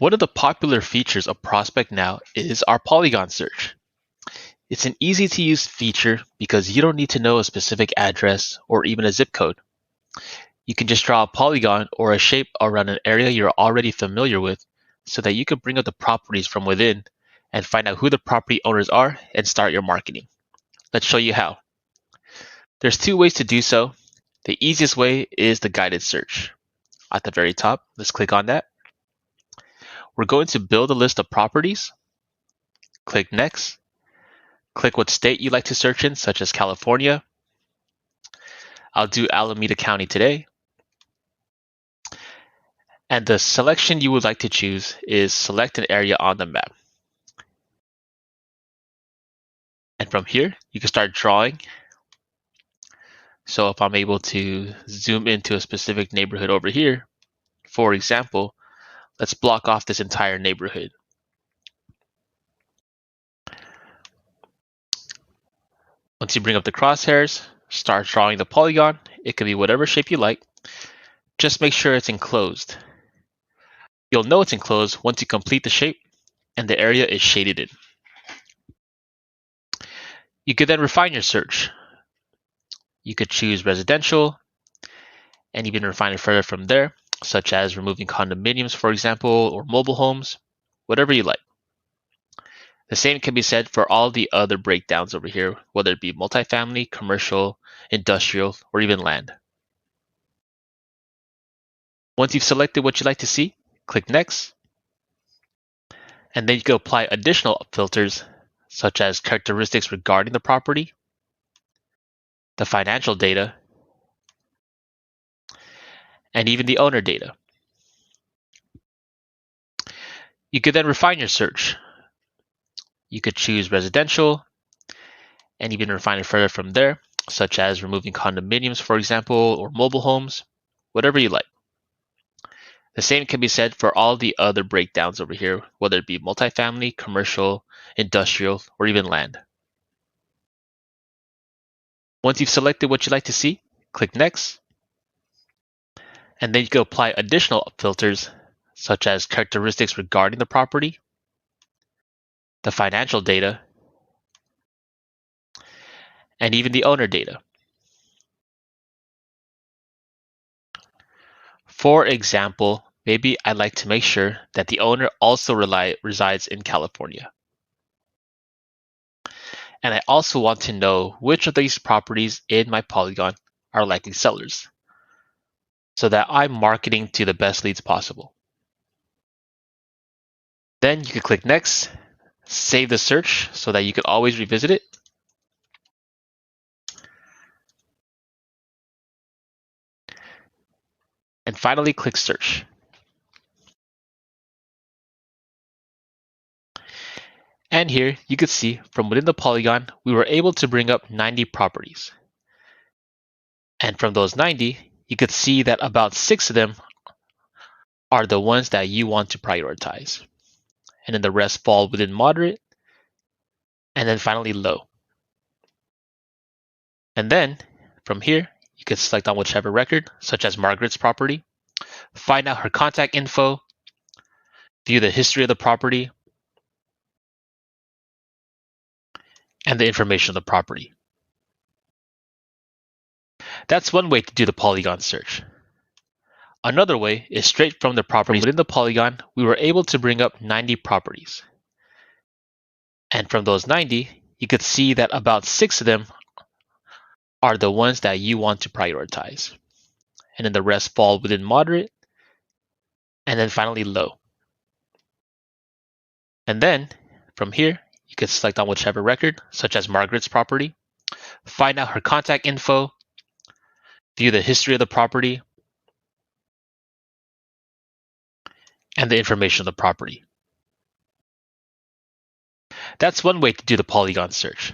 One of the popular features of ProspectNow is our Polygon Search. It's an easy to use feature because you don't need to know a specific address or even a zip code. You can just draw a polygon or a shape around an area you're already familiar with so that you can bring up the properties from within and find out who the property owners are and start your marketing. Let's show you how. There's two ways to do so. The easiest way is the guided search. At the very top, let's click on that. We're going to build a list of properties. Click Next. Click what state you'd like to search in, such as California. I'll do Alameda County today. And the selection you would like to choose is select an area on the map. And from here, you can start drawing. So if I'm able to zoom into a specific neighborhood over here, for example, let's block off this entire neighborhood. Once you bring up the crosshairs, start drawing the polygon. It can be whatever shape you like. Just make sure it's enclosed. You'll know it's enclosed once you complete the shape and the area is shaded in. You could then refine your search. You could choose residential and even refine it further from there, such as removing condominiums, for example, or mobile homes, whatever you like. The same can be said for all the other breakdowns over here, whether it be multifamily, commercial, industrial, or even land. Once you've selected what you'd like to see, click Next. And then you can apply additional filters, such as characteristics regarding the property, the financial data, and even the owner data. You could then refine your search. You could choose residential and even refine it further from there, such as removing condominiums, for example, or mobile homes, whatever you like. The same can be said for all the other breakdowns over here, whether it be multifamily, commercial, industrial, or even land. Once you've selected what you'd like to see, click Next. And then you can apply additional filters, such as characteristics regarding the property, the financial data, and even the owner data. For example, maybe I'd like to make sure that the owner also resides in California. And I also want to know which of these properties in my polygon are likely sellers, so that I'm marketing to the best leads possible. Then you can click Next, save the search so that you can always revisit it. And finally, click Search. And here you can see from within the polygon, we were able to bring up 90 properties. And from those 90, you could see that about 6 of them are the ones that you want to prioritize. And then the rest fall within moderate, and then finally low. And then from here, you can select on whichever record, such as Margaret's property, find out her contact info, view the history of the property, and the information of the property. That's one way to do the Polygon search. Another way is straight from the properties within the polygon, we were able to bring up 90 properties. And from those 90, you could see that about 6 of them are the ones that you want to prioritize. And then the rest fall within moderate, and then finally low. And then from here, you can select on whichever record, such as Margaret's property, find out her contact info, view the history of the property, and the information of the property. That's one way to do the Polygon search.